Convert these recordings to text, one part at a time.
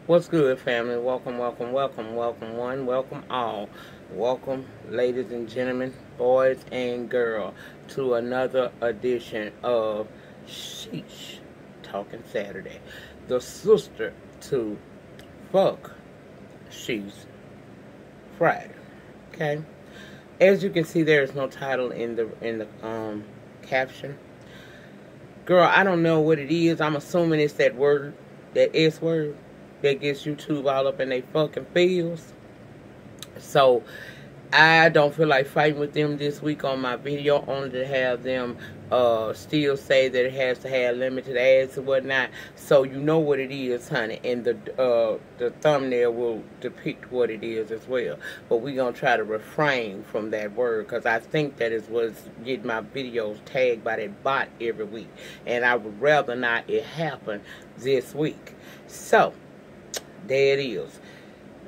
What's good, family? Welcome, welcome, welcome, welcome one, welcome all. Welcome, ladies and gentlemen, boys and girls, to another edition of Sheesh Talking Saturday. The sister to Fuck She's Friday. Okay? As you can see, there is no title in the caption. Girl, I don't know what it is. I'm assuming it's that word, that S word, that gets YouTube all up in their fucking feels. So I don't feel like fighting with them this week on my video, only to have them still say that it has to have limited ads and whatnot. So you know what it is, honey, and the thumbnail will depict what it is as well. But we're gonna try to refrain from that word, because I think that is what's getting my videos tagged by that bot every week, and I would rather not it happen this week. So there it is.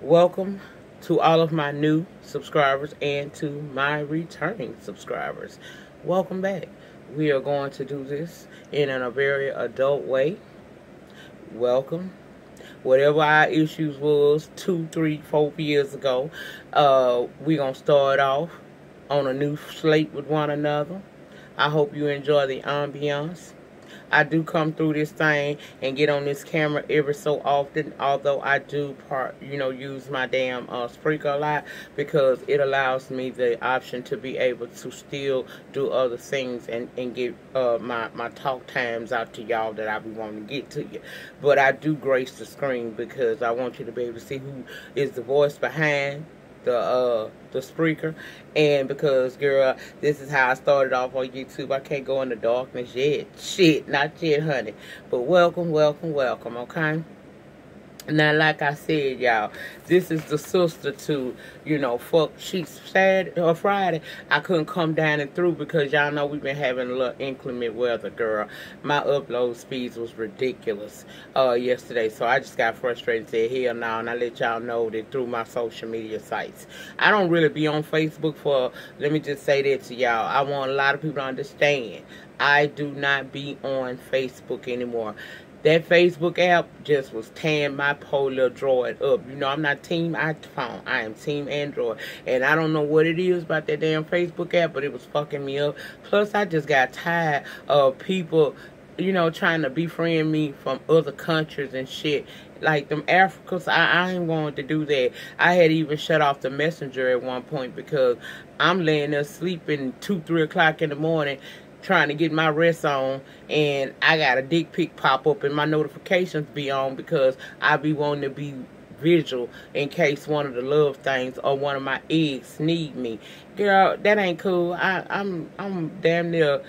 Welcome to all of my new subscribers and to my returning subscribers. Welcome back. We are going to do this in a very adult way. Welcome. Whatever our issues was 2, 3, 4 years ago, we're going to start off on a new slate with one another. I hope you enjoy the ambiance. I do come through this thing and get on this camera every so often, although I do use my damn speaker a lot, because it allows me the option to be able to still do other things and get my talk times out to y'all that I be wanting to get to you. But I do grace the screen because I want you to be able to see who is the voice behind the speaker, and because, girl, this is how I started off on YouTube. I can't go in the darkness yet. Shit, not yet, honey. But welcome, welcome, welcome, okay? Now, like I said, y'all, this is the sister to, Fuck She's Saturday or Friday. I couldn't come down and through because y'all know we've been having a little inclement weather, girl. My upload speeds was ridiculous yesterday, so I just got frustrated and said, hell no, and I let y'all know that through my social media sites. I don't really be on Facebook for, let me just say that to y'all. I want a lot of people to understand. I do not be on Facebook anymore. That Facebook app just was tearing my poor little droid up. I'm not team iPhone. I am team Android. And I don't know what it is about that damn Facebook app, but it was fucking me up. Plus, I just got tired of people, trying to befriend me from other countries and shit. Like them Africans, I ain't wanted to do that. I had even shut off the messenger at one point because I'm laying there sleeping 2, 3 o'clock in the morning, trying to get my rest on, and I got a dick pic pop up and my notifications be on because I be wanting to be visual in case one of the love things or one of my eggs need me. Girl, that ain't cool. I'm damn near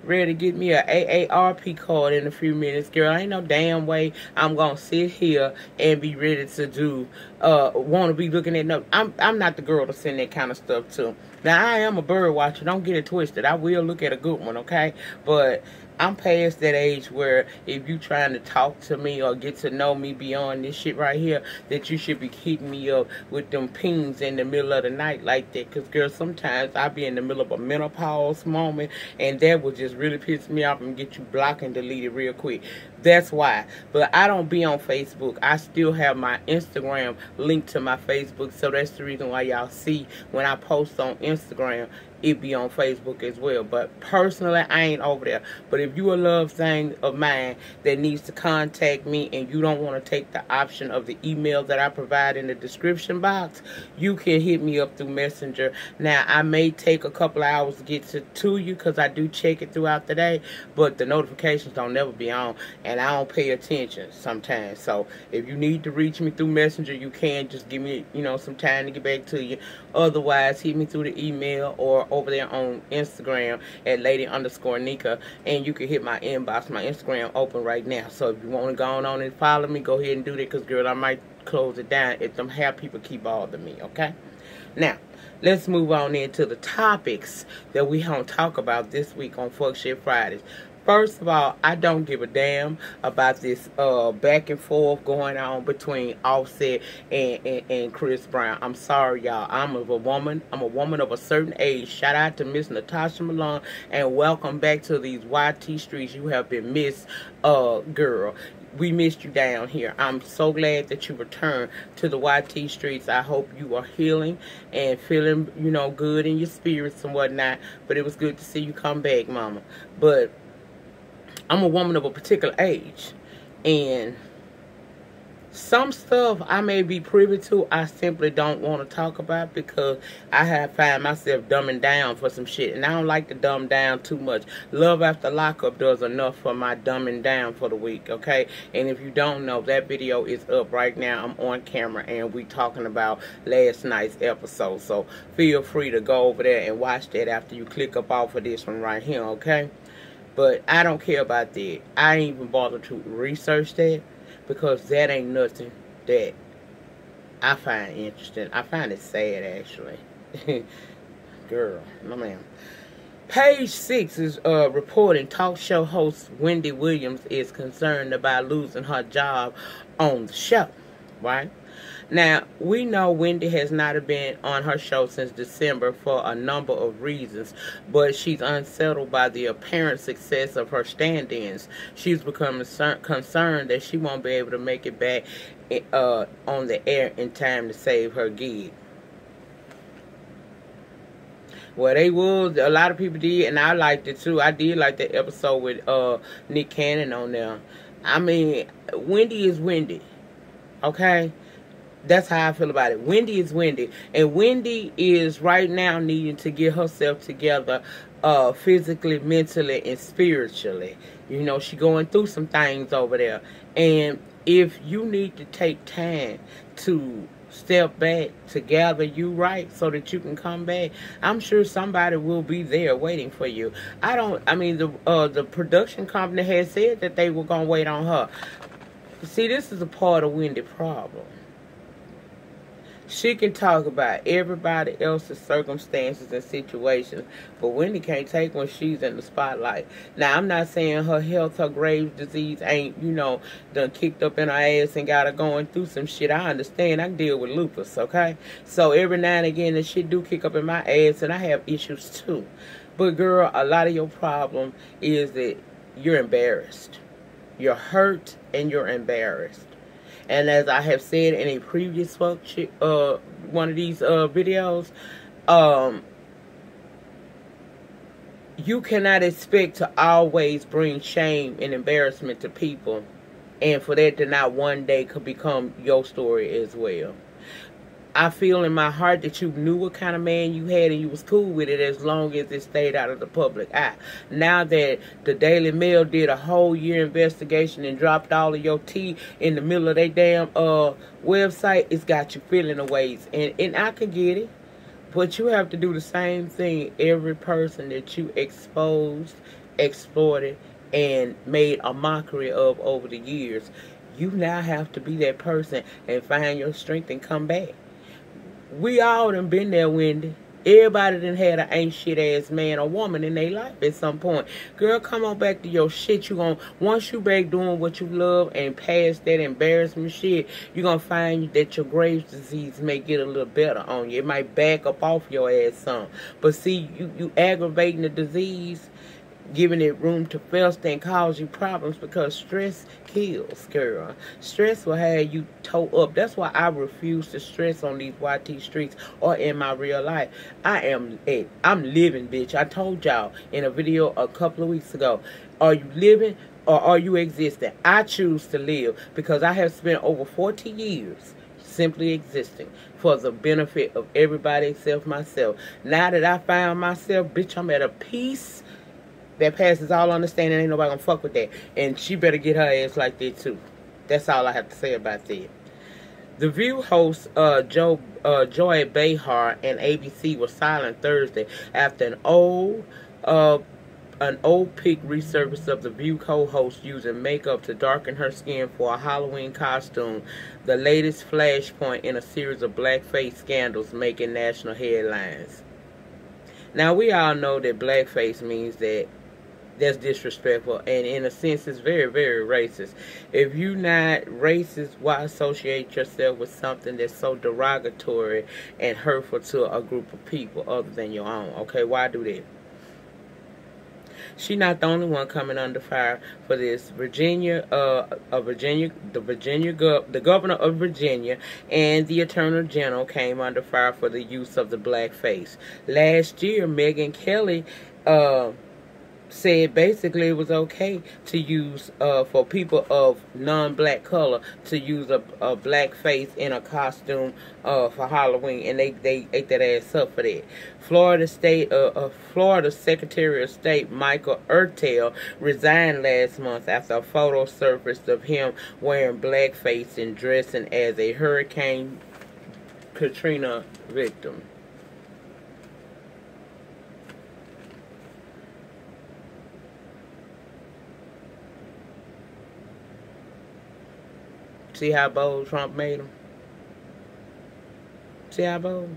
ready to get me a AARP card in a few minutes, girl. Ain't no damn way I'm gonna sit here and be ready to do want to be looking at no. I'm not the girl to send that kind of stuff to. Now, I am a bird watcher. Don't get it twisted. I will look at a good one, okay? But I'm past that age where if you trying to talk to me or get to know me beyond this shit right here, that you should be hitting me up with them pings in the middle of the night like that. Because, girl, sometimes I be in the middle of a menopause moment, and that will just really piss me off and get you blocked and deleted real quick. That's why. But I don't be on Facebook. I still have my Instagram linked to my Facebook, so that's the reason why y'all see when I post on Instagram, it be on Facebook as well. But personally, I ain't over there. But if you a love thing of mine that needs to contact me and you don't want to take the option of the email that I provide in the description box, you can hit me up through Messenger. Now, I may take a couple of hours to get to you because I do check it throughout the day, but the notifications don't never be on, and I don't pay attention sometimes. So if you need to reach me through Messenger, you can. Just give me, some time to get back to you. Otherwise, hit me through the email or over there on Instagram at Lady_Nyca, and you can hit my inbox. My Instagram open right now, so if you want to go on and follow me, go ahead and do that, because, girl, I might close it down if them hair people keep bothering me, okay? Now, let's move on into the topics that we gonna talk about this week on Fuck Shit Fridays. First of all, I don't give a damn about this back and forth going on between Offset and Chris Brown. I'm sorry, y'all. I'm a woman of a certain age. Shout out to Miss Natasha Malone, and welcome back to these YT streets. You have been missed, girl. we missed you down here. I'm so glad that you returned to the YT streets. I hope you are healing and feeling, you know, good in your spirits and whatnot. But it was good to see you come back, mama. But I'm a woman of a particular age, and some stuff I may be privy to, I simply don't want to talk about because I have found myself dumbing down for some shit. And I don't like to dumb down too much. Love After Lockup does enough for my dumbing down for the week, okay? And if you don't know, that video is up right now. I'm on camera and we talking about last night's episode. So feel free to go over there and watch that after you click up off of this one right here, okay? But I don't care about that. I ain't even bothered to research that, because that ain't nothing that I find interesting. I find it sad, actually. Girl, no ma'am. Page 6 is reporting talk show host Wendy Williams is concerned about losing her job on the show, right? Now, we know Wendy has not been on her show since December for a number of reasons, but she's unsettled by the apparent success of her stand-ins. She's become concerned that she won't be able to make it back on the air in time to save her gig. Well, they will. A lot of people did, and I liked it too. I did like that episode with Nick Cannon on there. I mean, Wendy is Wendy, okay? That's how I feel about it. Wendy is Wendy. And Wendy is right now needing to get herself together physically, mentally, and spiritually. You know, she going through some things over there. And if you need to take time to step back to gather you right so that you can come back, I'm sure somebody will be there waiting for you. I mean, the production company has said that they were going to wait on her. See, this is a part of Wendy's problem. She can talk about everybody else's circumstances and situations, but Wendy can't take when she's in the spotlight. Now, I'm not saying her health, her grave disease ain't, you know, done kicked up in her ass and got her going through some shit. I understand. I can deal with lupus, okay? So every now and again, the shit do kick up in my ass, and I have issues too. But girl, a lot of your problem is that you're embarrassed. You're hurt and you're embarrassed. And as I have said in a previous one of these videos, you cannot expect to always bring shame and embarrassment to people, and for that to not one day could become your story as well. I feel in my heart that you knew what kind of man you had and you was cool with it as long as it stayed out of the public eye. Now that the Daily Mail did a whole year investigation and dropped all of your tea in the middle of their damn website, it's got you feeling a ways. And I can get it. But you have to do the same thing. Every person that you exposed, exploited, and made a mockery of over the years, you now have to be that person and find your strength and come back. We all done been there, Wendy. Everybody done had an ain't shit ass man or woman in their life at some point. Girl, come on back to your shit. Once you back doing what you love and past that embarrassment shit, you're gonna find that your Graves' disease may get a little better on you. It might back up off your ass some. But see, you aggravating the disease, giving it room to fester and cause you problems, because stress kills, girl. Stress will have you toe up. That's why I refuse to stress on these YT streets or in my real life. I'm living, bitch. I told y'all in a video a couple of weeks ago, are you living or are you existing? I choose to live because I have spent over 40 years simply existing for the benefit of everybody except myself. Now that I found myself, bitch, I'm at a peace that passes all understanding. Ain't nobody gonna fuck with that. And she better get her ass like that too. That's all I have to say about that. The View host Joy Behar and ABC were silent Thursday after an old pic resurfaced of the View co-host using makeup to darken her skin for a Halloween costume, the latest flashpoint in a series of blackface scandals making national headlines. Now, we all know that blackface means that that's disrespectful, and in a sense it's very, very racist. If you're not racist, why associate yourself with something that's so derogatory and hurtful to a group of people other than your own? Okay, why do that? She's not the only one coming under fire for this. The governor of Virginia and the Attorney General came under fire for the use of the blackface. Last year, Megyn Kelly said basically it was okay to use for people of non-black color to use a black face in a costume for Halloween, and they ate that ass up for that. Florida Secretary of State Michael Ertel resigned last month after a photo surfaced of him wearing blackface and dressing as a Hurricane Katrina victim. See how bold Trump made him? See how bold?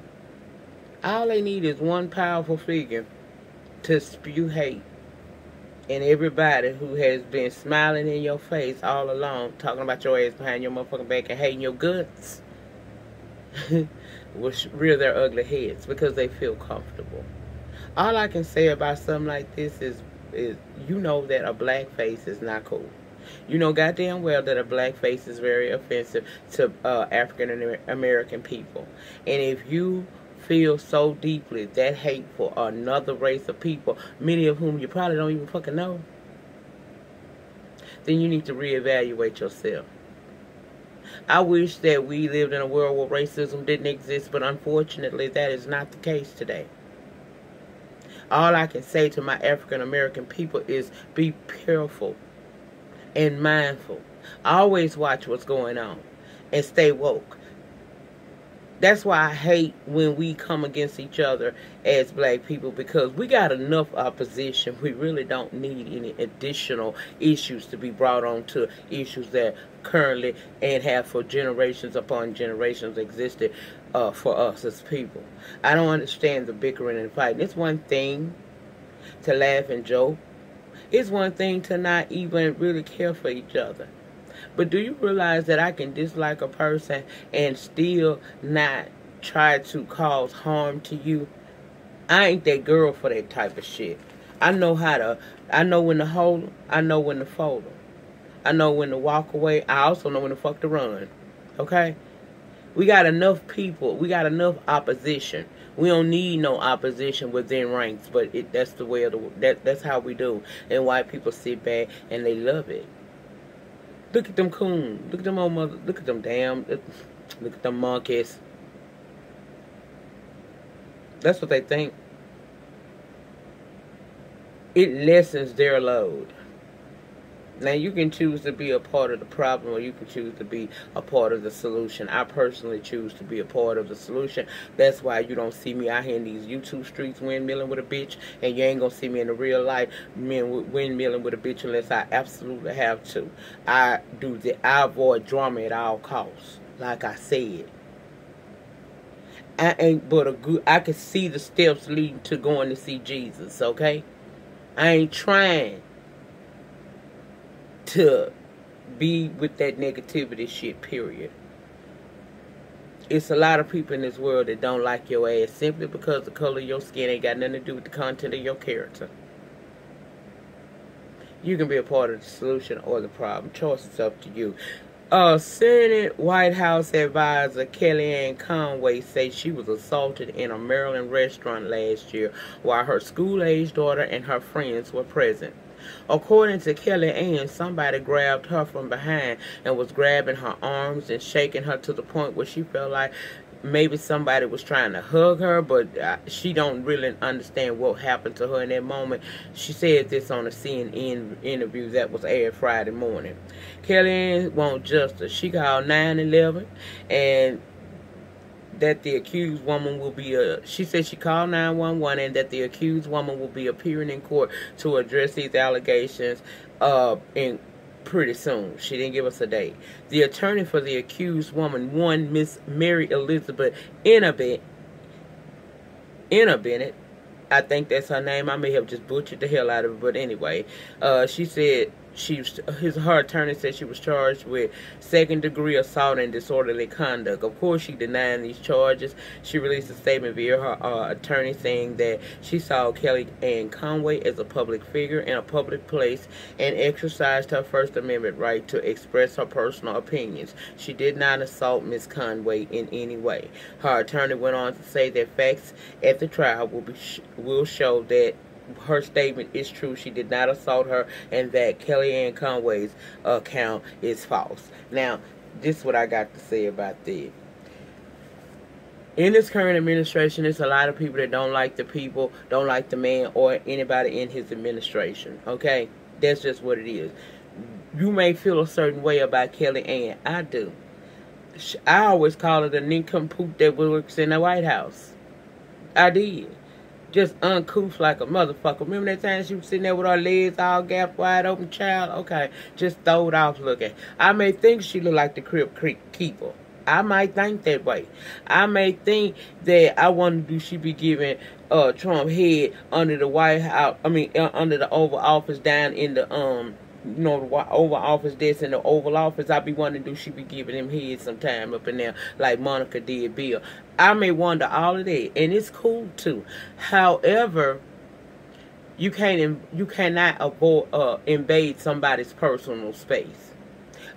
All they need is one powerful figure to spew hate. And everybody who has been smiling in your face all along, talking about your ass behind your motherfucking back and hating your guts, will rear their ugly heads because they feel comfortable. All I can say about something like this is you know that a black face is not cool. You know goddamn well that a black face is very offensive to African American people. And if you feel so deeply that hate for another race of people, many of whom you probably don't even fucking know, then you need to reevaluate yourself. I wish that we lived in a world where racism didn't exist, but unfortunately that is not the case today. All I can say to my African American people is be careful and mindful. Always watch what's going on and stay woke. That's why I hate when we come against each other as black people, because we got enough opposition. We really don't need any additional issues to be brought on to issues that currently and have for generations upon generations existed for us as people. I don't understand the bickering and fighting. It's one thing to laugh and joke. It's one thing to not even really care for each other. But do you realize that I can dislike a person and still not try to cause harm to you? I ain't that girl for that type of shit. I know when to hold them. I know when to fold them. I know when to walk away. I also know when to fuck to run. Okay? We got enough people. We got enough opposition. We don't need no opposition within ranks, but that's the way of that's how we do. And white people sit back and they love it. Look at them coons. Look at them old mother. Look at them damn. Look at them monkeys. That's what they think. It lessens their load. Now, you can choose to be a part of the problem, or you can choose to be a part of the solution. I personally choose to be a part of the solution. That's why you don't see me out here in these YouTube streets windmilling with a bitch, and you ain't gonna see me in the real life windmilling with a bitch unless I absolutely have to. I avoid drama at all costs, like I said. I ain't but a good. I can see the steps leading to going to see Jesus. Okay, I ain't trying to be with that negativity shit, period. It's a lot of people in this world that don't like your ass simply because the color of your skin ain't got nothing to do with the content of your character. You can be a part of the solution or the problem. Choice is up to you. Senate White House advisor Kellyanne Conway says she was assaulted in a Maryland restaurant last year while her school-aged daughter and her friends were present. According to Kellyanne, somebody grabbed her from behind and was grabbing her arms and shaking her to the point where she felt like maybe somebody was trying to hug her, but she don't really understand what happened to her in that moment. She said this on a CNN interview that was aired Friday morning. Kellyanne wants justice. She called 911 and that the accused woman will be she said she called 911 and that the accused woman will be appearing in court to address these allegations in pretty soon. She didn't give us a date. The attorney for the accused woman, one Miss Mary Elizabeth Bennett, I think that's her name. I may have just butchered the hell out of it, but anyway, she said her attorney said she was charged with second-degree assault and disorderly conduct. Of course, she denied these charges. She released a statement via her attorney saying that she saw Kelly Ann Conway as a public figure in a public place and exercised her First Amendment right to express her personal opinions. She did not assault Ms. Conway in any way. Her attorney went on to say that facts at the trial will show that her statement is true. She did not assault her, and that Kelly Ann Conway's account is false. Now, this is what I got to say about this. In this current administration, there's a lot of people that don't like the people, don't like the man, or anybody in his administration. Okay? That's just what it is. You may feel a certain way about Kelly Ann. I do. I always call her the nincompoop that works in the White House. I did. Just uncouth like a motherfucker. Remember that time she was sitting there with her legs all gapped wide open, child? Okay, just throw it off looking. I may think she look like the Crib Creek Keeper. I might think that way. I may think that I wonder, do she be giving Trump head under the White House? I mean, under the Oval Office down in the you know, the Oval Office desk in the Oval Office. I be wondering, do she be giving him head sometime up in there like Monica did Bill? I may wonder all of that, and it's cool too. However, you cannot avoid invade somebody's personal space.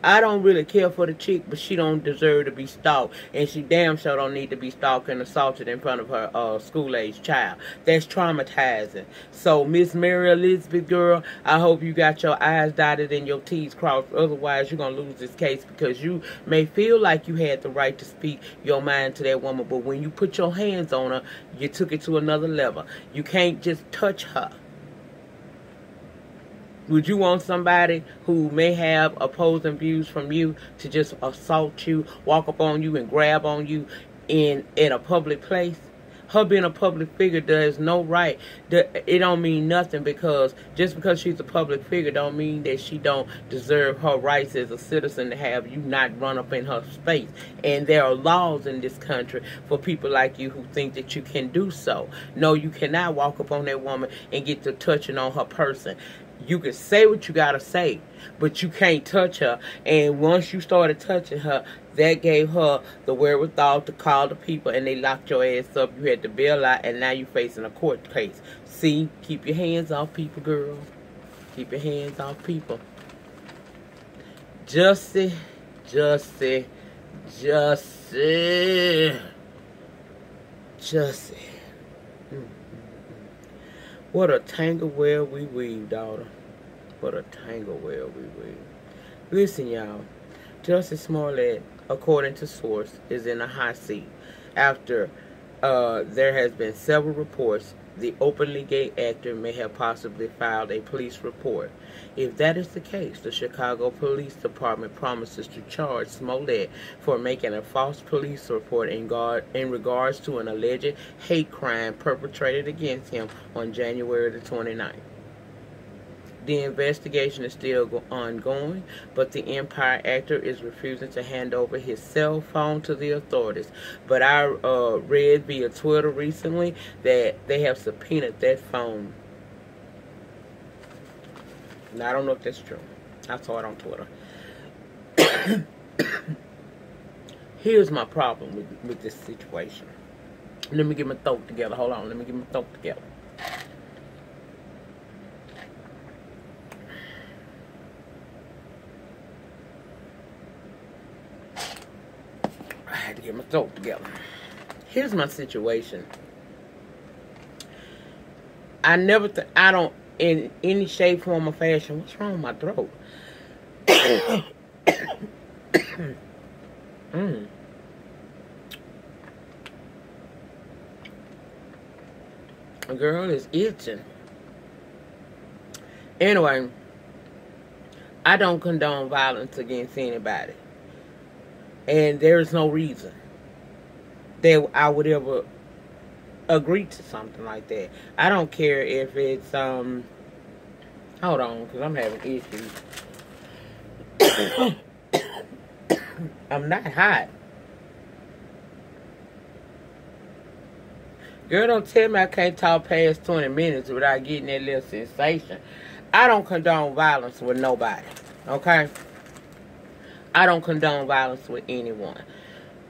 I don't really care for the chick, but she don't deserve to be stalked, and she damn sure don't need to be stalked and assaulted in front of her school-age child. That's traumatizing. So, Miss Mary Elizabeth, girl, I hope you got your I's dotted and your T's crossed. Otherwise, you're going to lose this case, because you may feel like you had the right to speak your mind to that woman, but when you put your hands on her, you took it to another level. You can't just touch her. Would you want somebody who may have opposing views from you to just assault you, walk up on you, and grab on you in a public place? Her being a public figure does no right. It don't mean nothing, because just because she's a public figure don't mean that she don't deserve her rights as a citizen to have you not run up in her space. And there are laws in this country for people like you who think that you can do so. No, you cannot walk up on that woman and get to touching on her person. You can say what you gotta say, but you can't touch her. And once you started touching her, that gave her the wherewithal to call the people, and they locked your ass up. You had to bail out, and now you're facing a court case. See, keep your hands off people, girl. Keep your hands off people. Jussie. What a tangle web we weave, daughter. What a tangle web we weave. Listen, y'all. Jussie Smollett, according to source, is in a hot seat after there has been several reports the openly gay actor may have possibly filed a police report. If that is the case, the Chicago Police Department promises to charge Smollett for making a false police report in regards to an alleged hate crime perpetrated against him on January the 29th. The investigation is still ongoing, but the Empire actor is refusing to hand over his cell phone to the authorities. But I read via Twitter recently that they have subpoenaed that phone. Now, I don't know if that's true. I saw it on Twitter. Here's my problem with this situation. Let me get my throat together. Hold on. Let me get my throat together. I had to get my throat together. Here's my situation. I don't, in any shape, form, or fashion. What's wrong with my throat? A girl is itching. Anyway, I don't condone violence against anybody. And there is no reason that I would ever agree to something like that. I don't care if it's, hold on, because I'm having issues. I'm not hot. Girl, don't tell me I can't talk past 20 minutes without getting that little sensation. I don't condone violence with nobody. Okay? I don't condone violence with anyone.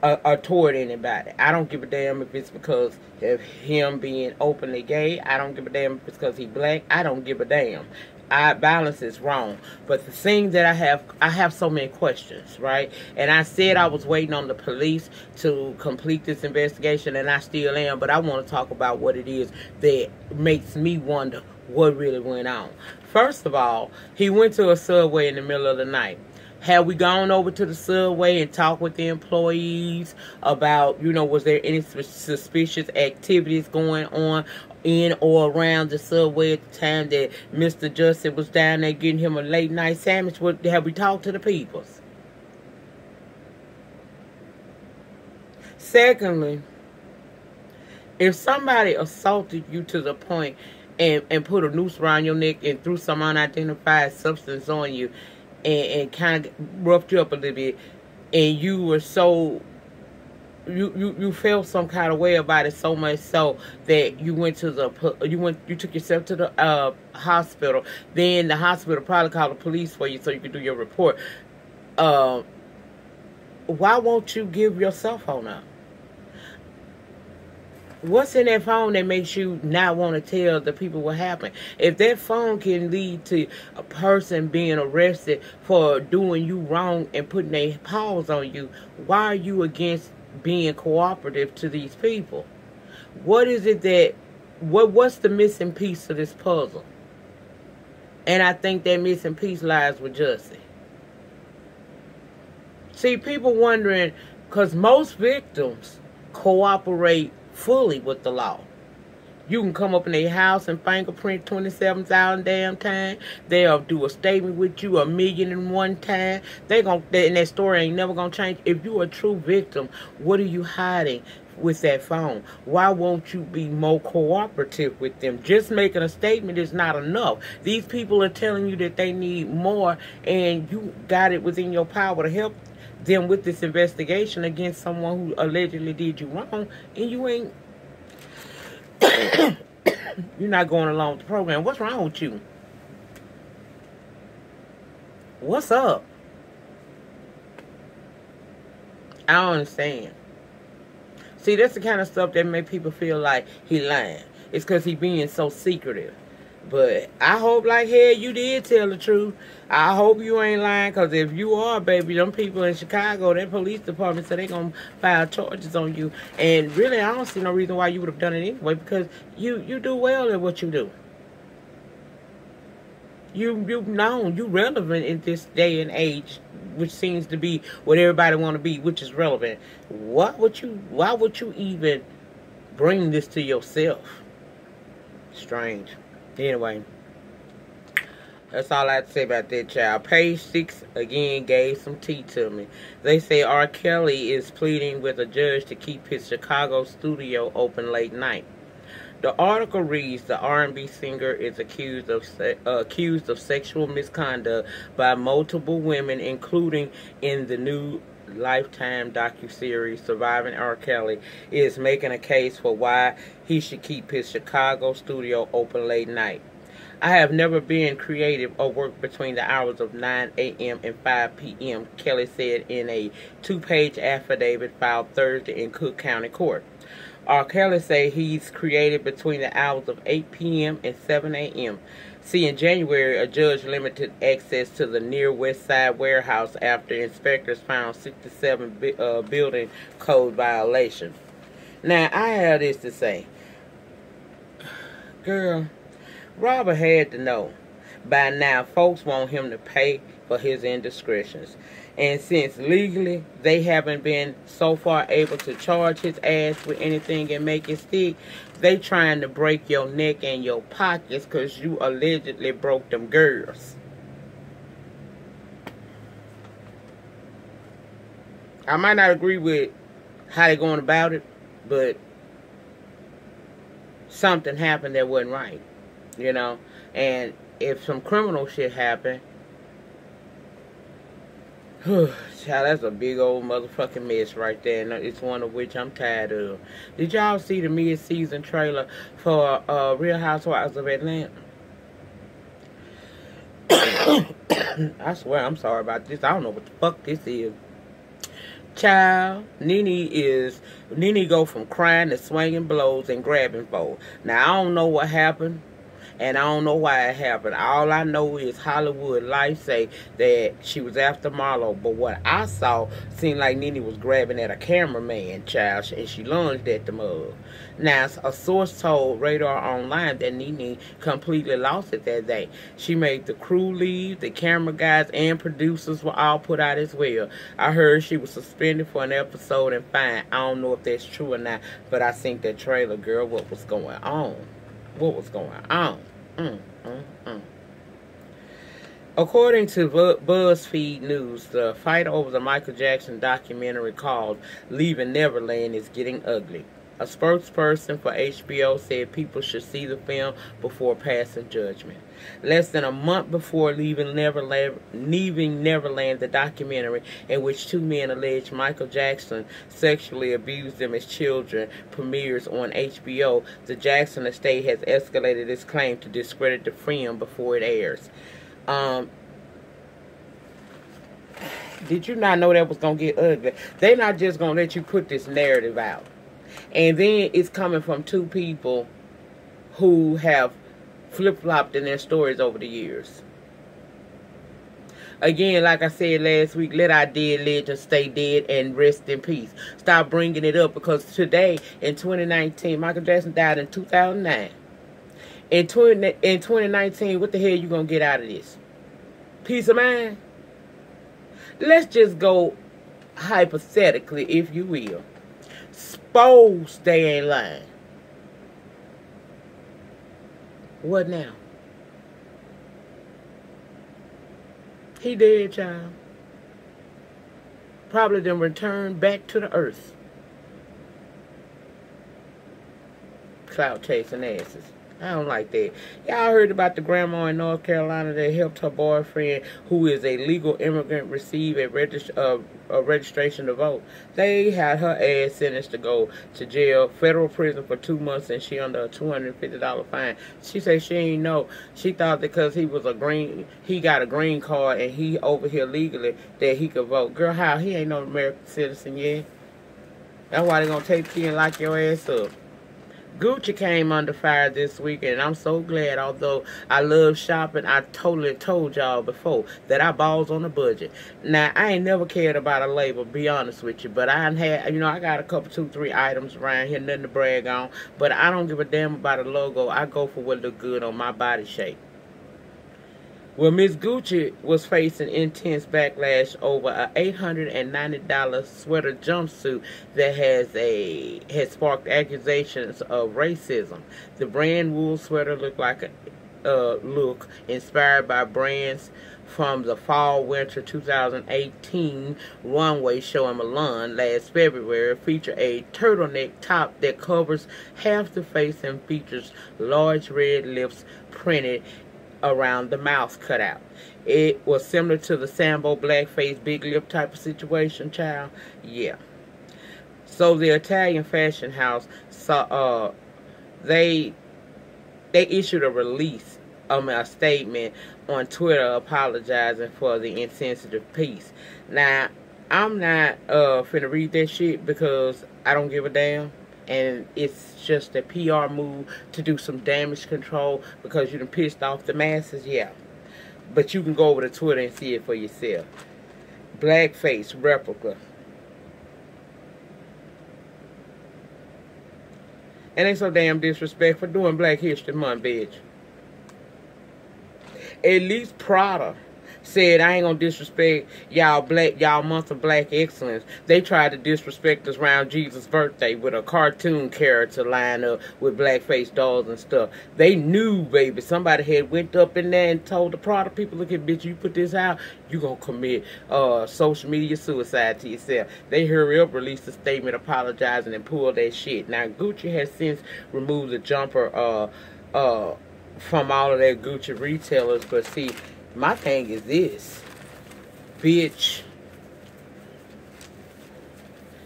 Or toward anybody. I don't give a damn if it's because of him being openly gay. I don't give a damn if it's because he's black. I don't give a damn. Violence is wrong. But the thing that I have so many questions, right? And I said I was waiting on the police to complete this investigation, and I still am. But I want to talk about what it is that makes me wonder what really went on. First of all, he went to a Subway in the middle of the night. Had we gone over to the Subway and talked with the employees about, was there any suspicious activities going on in or around the Subway at the time that Mr. Justice was down there getting him a late night sandwich? Have we talked to the peoples? Secondly, if somebody assaulted you to the point and put a noose around your neck and threw some unidentified substance on you, and kind of roughed you up a little bit, and you were so you felt some kind of way about it, so much so that you went to you took yourself to the hospital. Then the hospital probably called the police for you so you could do your report. Why won't you give your cell phone up? What's in that phone that makes you not want to tell the people what happened? If that phone can lead to a person being arrested for doing you wrong and putting their paws on you, why are you against being cooperative to these people? What is it that, what's the missing piece of this puzzle? And I think that missing piece lies with justice. See, people wondering, because most victims cooperate fully with the law. You can come up in their house and fingerprint 27,000 damn times. They'll do a statement with you 1,000,001 times. And that story ain't never gonna change. If you're a true victim, what are you hiding with that phone? Why won't you be more cooperative with them? Just making a statement is not enough. These people are telling you that they need more, and you got it within your power to help them with this investigation against someone who allegedly did you wrong, and you ain't you're not going along with the program. What's wrong with you? What's up? I don't understand. See, that's the kind of stuff that make people feel like he lying. It's because he being so secretive. But I hope like hell you did tell the truth. I hope you ain't lying, because if you are, baby, them people in Chicago, that police department said they going to file charges on you. And really, I don't see no reason why you would have done it anyway, because you do well at what you do. You've known, you relevant in this day and age, which seems to be what everybody want to be, which is relevant. Why would you even bring this to yourself? Strange. Anyway, that's all I have to say about that, child. Page 6 again gave some tea to me. They say R. Kelly is pleading with a judge to keep his Chicago studio open late night. The article reads, the R&B singer is accused of sexual misconduct by multiple women, including in the new Lifetime docuseries Surviving R. Kelly, is making a case for why he should keep his Chicago studio open late night. I have never been creative or worked between the hours of 9 a.m. and 5 p.m., Kelly said in a 2-page affidavit filed Thursday in Cook County Court. R. Kelly said he's created between the hours of 8 p.m. and 7 a.m. See, in January, a judge limited access to the near West Side warehouse after inspectors found 67 building code violations. Now, I have this to say. Girl, Robert had to know. By now, folks want him to pay for his indiscretions. And since legally they haven't been so far able to charge his ass with anything and make it stick, they trying to break your neck and your pockets because you allegedly broke them girls. I might not agree with how they're going about it, but something happened that wasn't right, you know. And if some criminal shit happened, child, that's a big old motherfucking mess right there, and it's one of which I'm tired of. Did y'all see the mid-season trailer for Real Housewives of Atlanta? I swear, I'm sorry about this. I don't know what the fuck this is. Child, Nene go from crying to swinging blows and grabbing folks. Now, I don't know what happened, and I don't know why it happened. All I know is Hollywood Life say that she was after Marlo, but what I saw seemed like Nene was grabbing at a cameraman, child, and she lunged at the mug. Now, a source told Radar Online that Nene completely lost it that day. She made the crew leave, the camera guys and producers were all put out as well. I heard she was suspended for an episode and fined. I don't know if that's true or not, but I think that trailer, girl, what was going on? What was going on? According to BuzzFeed News, the fight over the Michael Jackson documentary called Leaving Neverland is getting ugly. A spokesperson for HBO said people should see the film before passing judgment. Less than a month before Leaving Neverland, the documentary in which two men allege Michael Jackson sexually abused them as children, premieres on HBO, the Jackson estate has escalated its claim to discredit the film before it airs. Did you not know that was going to get ugly? They're not just going to let you put this narrative out. And then it's coming from two people who have flip-flopped in their stories over the years. Again, like I said last week, let our dead legends stay dead and rest in peace. Stop bringing it up, because today, in 2019, Michael Jackson died in 2009. In 2019, what the hell you going to get out of this? Peace of mind? Let's just go hypothetically, if you will. Suppose they ain't lying. What now? He dead, child. Probably then returned back to the earth. Clout chasing asses. I don't like that. Y'all heard about the grandma in North Carolina that helped her boyfriend, who is a legal immigrant, receive a registration to vote. They had her ass sentenced to go to jail, federal prison for 2 months, and she under a $250 fine. She said she ain't know. She thought because he got a green card and he over here legally that he could vote. Girl, how? He ain't no American citizen yet. That's why they gonna take you and lock your ass up. Gucci came under fire this week, and I'm so glad. Although I love shopping, I totally told y'all before that I balls on a budget. Now, I ain't never cared about a label, be honest with you, but I had, I got a couple, 2, 3 items around here, nothing to brag on, but I don't give a damn about a logo. I go for what look good on my body shape. Well, Miss Gucci was facing intense backlash over a $890 sweater jumpsuit that has sparked accusations of racism. The brand wool sweater looked like a look inspired by brands from the fall-winter 2018 runway show in Milan last February. Featured a turtleneck top that covers half the face and features large red lips printed around the mouth cutout. It was similar to the Sambo blackface big lip type of situation, child. Yeah. So the Italian fashion house they issued a statement on Twitter apologizing for the insensitive piece. Now, I'm not finna read that shit because I don't give a damn. And it's just a PR move to do some damage control because you done pissed off the masses, yeah. But you can go over to Twitter and see it for yourself. Blackface replica. And they so damn disrespectful doing Black History Month, bitch. At least Prada said, I ain't gonna disrespect y'all month of black excellence. They tried to disrespect us around Jesus' birthday with a cartoon character line up with blackface dolls and stuff. They knew, baby, somebody had went up in there and told the Prada people, look at, bitch, you put this out, you gonna commit social media suicide to yourself. They hurry up, released a statement apologizing and pulled that shit. Now, Gucci has since removed the jumper from all of their Gucci retailers, but see, my thing is this, bitch,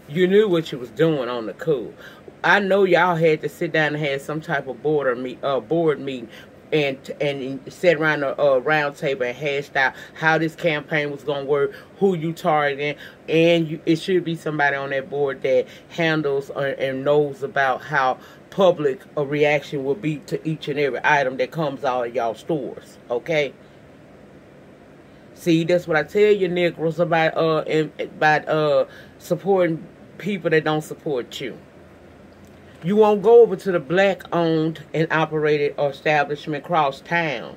you knew what you was doing on the cool. I know y'all had to sit down and have some type of board meeting and sat around a round table and hashed out how this campaign was going to work, who you targeting, and it should be somebody on that board that handles and knows about how public a reaction will be to each and every item that comes out of y'all stores. Okay. See, that's what I tell you, Negroes, about supporting people that don't support you. You won't go over to the black-owned and operated establishment across town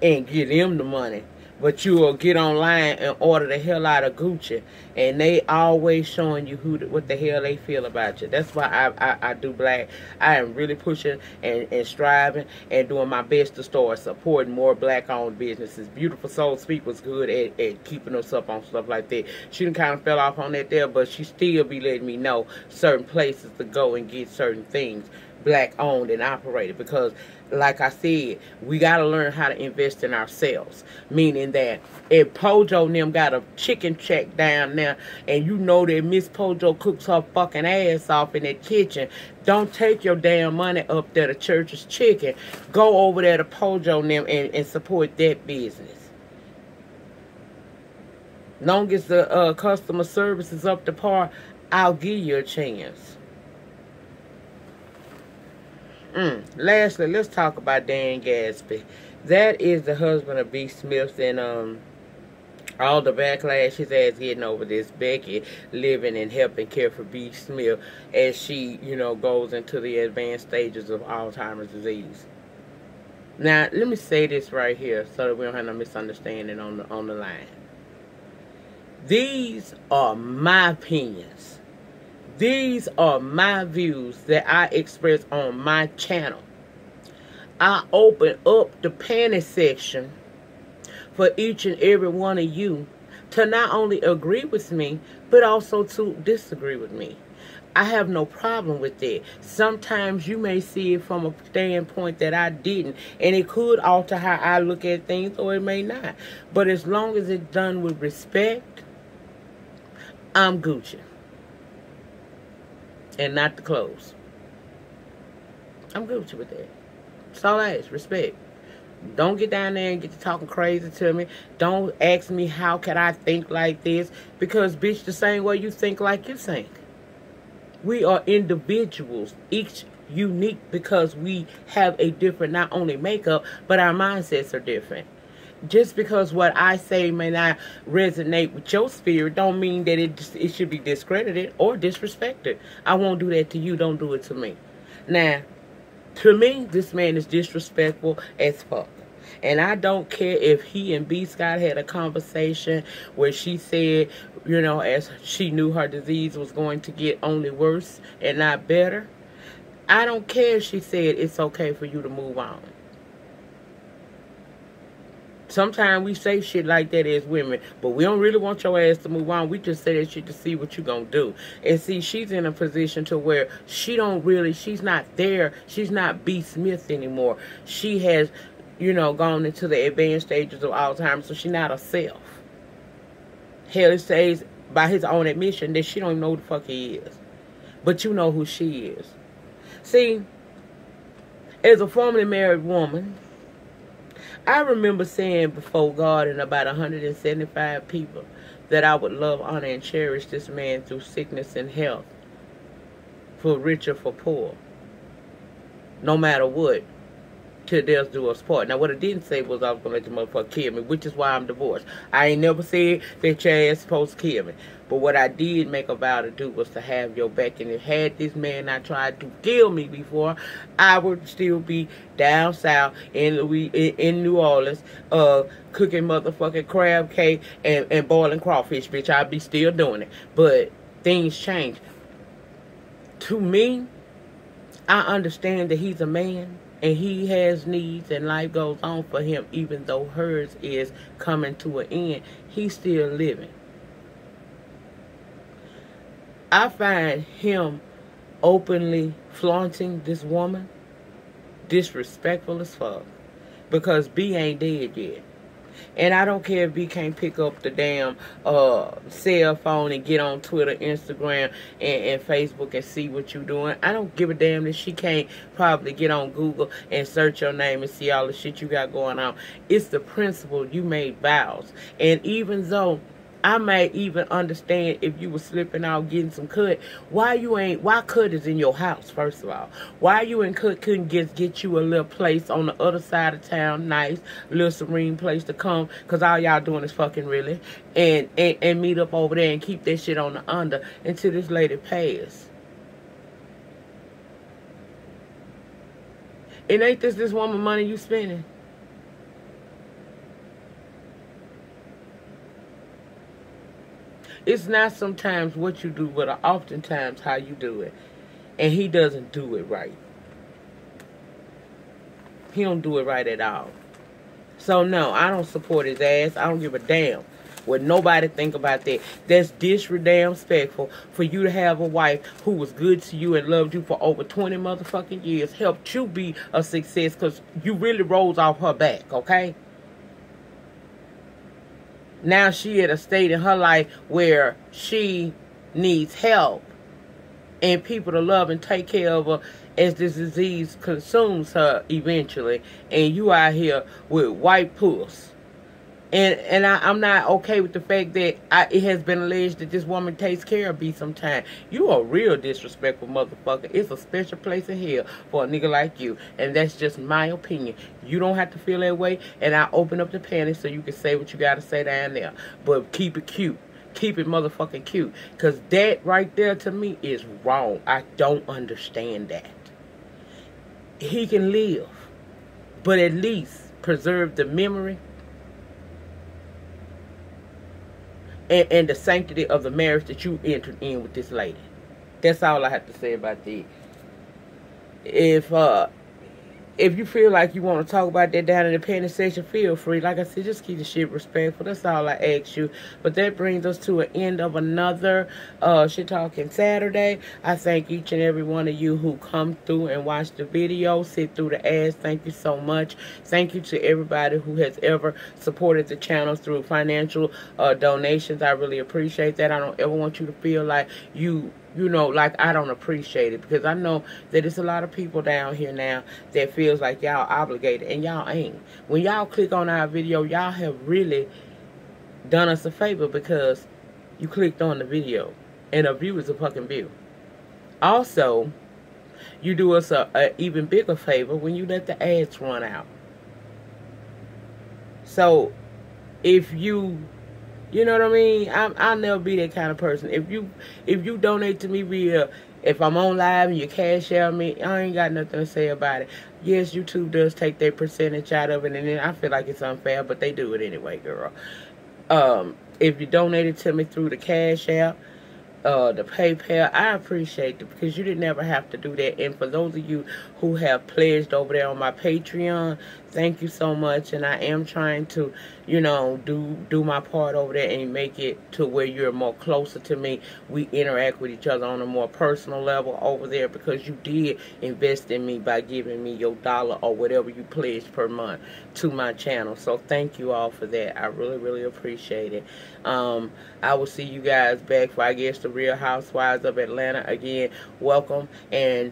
and get them the money. But you will get online and order the hell out of Gucci. And they always showing you what the hell they feel about you. That's why I do black. I am really pushing and striving and doing my best to start supporting more black-owned businesses. Beautiful Soul Speak was good at keeping us up on stuff like that. She done kind of fell off on that there, but she still be letting me know certain places to go and get certain things black-owned and operated, because like I said, we got to learn how to invest in ourselves. Meaning that if Pojo and them got a chicken check down there and you know that Miss Pojo cooks her fucking ass off in that kitchen, don't take your damn money up there to Church's Chicken. Go over there to Pojo and them and support that business. Long as the customer service is up to par, I'll give you a chance. Lastly, let's talk about Dan Gatsby. That is the husband of B. Smith, and all the backlash his ass getting over this. Becky living and helping care for B. Smith as she, goes into the advanced stages of Alzheimer's disease. Now, let me say this right here so that we don't have no misunderstanding on the line. These are my opinions. These are my views that I express on my channel. I open up the panty section for each and every one of you to not only agree with me, but also to disagree with me. I have no problem with that. Sometimes you may see it from a standpoint that I didn't, and it could alter how I look at things, or it may not. But as long as it's done with respect, I'm Gucci. And not the clothes. I'm Gucci with that. That's all I ask. Respect. Don't get down there and get to talking crazy to me. Don't ask me how can I think like this. Because, bitch, the same way you think like you think. We are individuals. Each unique because we have a different, not only makeup, but our mindsets are different. Just because what I say may not resonate with your spirit don't mean that it should be discredited or disrespected. I won't do that to you. Don't do it to me. Now, to me, this man is disrespectful as fuck. And I don't care if he and B. Scott had a conversation where she said, as she knew her disease was going to get only worse and not better. I don't care if she said it's okay for you to move on. Sometimes we say shit like that as women, but we don't really want your ass to move on. We just say that shit to see what you gonna do. And see, she's in a position to where she's not there. She's not B. Smith anymore. She has, gone into the advanced stages of Alzheimer's, so she's not herself. Hell, it says by his own admission that she don't even know who the fuck he is. But you know who she is. See, as a formerly married woman, I remember saying before God and about 175 people that I would love, honor, and cherish this man through sickness and health, for rich or for poor, no matter what, till death do us part. Now, what I didn't say was I was going to let the motherfucker kill me, which is why I'm divorced. I ain't never said that your ass supposed to kill me. But what I did make a vow to do was to have your back. And if had this man not tried to kill me before, I would still be down south in New Orleans, cooking motherfucking crab cake and boiling crawfish, bitch. I'd be still doing it. But things change. To me, I understand that he's a man and he has needs and life goes on for him, even though hers is coming to an end. He's still living. I find him openly flaunting this woman disrespectful as fuck, because B ain't dead yet. And I don't care if B can't pick up the damn cell phone and get on Twitter, Instagram, and Facebook and see what you're doing. I don't give a damn that she can't probably get on Google and search your name and see all the shit you got going on. It's the principle you made vows. And even though I may even understand if you were slipping out getting some cut. Why cut is in your house, first of all? Why you and cut couldn't get you a little place on the other side of town, nice, little serene place to come, because all y'all doing is fucking really, and meet up over there and keep that shit on the under until this lady pays. And ain't this woman money you spending? It's not sometimes what you do, but oftentimes how you do it. And he doesn't do it right. He don't do it right at all. So, no, I don't support his ass. I don't give a damn what nobody think about that. That's disrespectful for you to have a wife who was good to you and loved you for over 20 motherfucking years, helped you be a success because you really rose off her back, okay? Now she at a state in her life where she needs help and people to love and take care of her as this disease consumes her eventually. And you out here with white puss. And I'm not okay with the fact that it has been alleged that this woman takes care of B sometimes. You a real disrespectful motherfucker. It's a special place in hell for a nigga like you. And that's just my opinion. You don't have to feel that way. And I open up the panties so you can say what you got to say down there. But keep it cute. Keep it motherfucking cute. Because that right there to me is wrong. I don't understand that. He can live. But at least preserve the memory and the sanctity of the marriage that you entered in with this lady. That's all I have to say about that. If you feel like you want to talk about that down in the panty section, feel free. Like I said, just keep the shit respectful. That's all I ask you. But that brings us to an end of another Shit Talking Saturday. I thank each and every one of you who come through and watch the video, sit through the ads. Thank you so much. Thank you to everybody who has ever supported the channel through financial donations. I really appreciate that. I don't ever want you to feel like you know, like I don't appreciate it, because I know that it's a lot of people down here now that feels like y'all obligated, and y'all ain't. When y'all click on our video, y'all have really done us a favor, because you clicked on the video, and a view is a fucking view. Also, you do us a even bigger favor when you let the ads run out. So, if you know what I mean? I'll never be that kind of person. If you donate to me via, if I'm on live and you cash out me, I ain't got nothing to say about it. Yes, YouTube does take their percentage out of it, and then I feel like it's unfair, but they do it anyway, girl. If you donated to me through the cash app, the PayPal, I appreciate it, because you didn't ever have to do that. And for those of you who have pledged over there on my Patreon, thank you so much. And I am trying to, you know, do my part over there and make it to where you're more closer to me. We interact with each other on a more personal level over there, because you did invest in me by giving me your dollar or whatever you pledged per month to my channel. So thank you all for that. I really, really appreciate it. I will see you guys back for, I guess, the Real Housewives of Atlanta. Again, welcome, and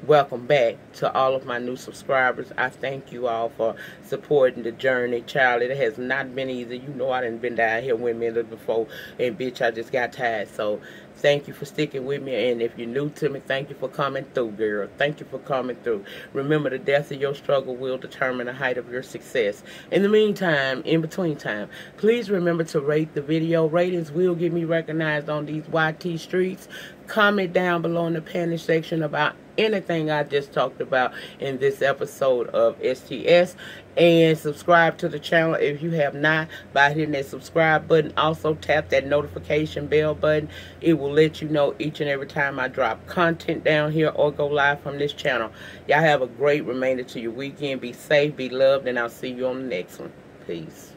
welcome back to all of my new subscribers. I thank you all for supporting the journey. Child, it has not been easy. You know I done been down here with me before, and bitch, I just got tired. So thank you for sticking with me. And if you're new to me, thank you for coming through, girl. Thank you for coming through. Remember, the depth of your struggle will determine the height of your success. In the meantime, in between time, please remember to rate the video. Ratings will get me recognized on these YT streets. Comment down below in the panel section about anything I just talked about in this episode of STS, and subscribe to the channel if you have not by hitting that subscribe button. Also tap that notification bell button. It will let you know each and every time I drop content down here or go live from this channel. Y'all have a great remainder to your weekend. Be safe, be loved, and I'll see you on the next one. Peace.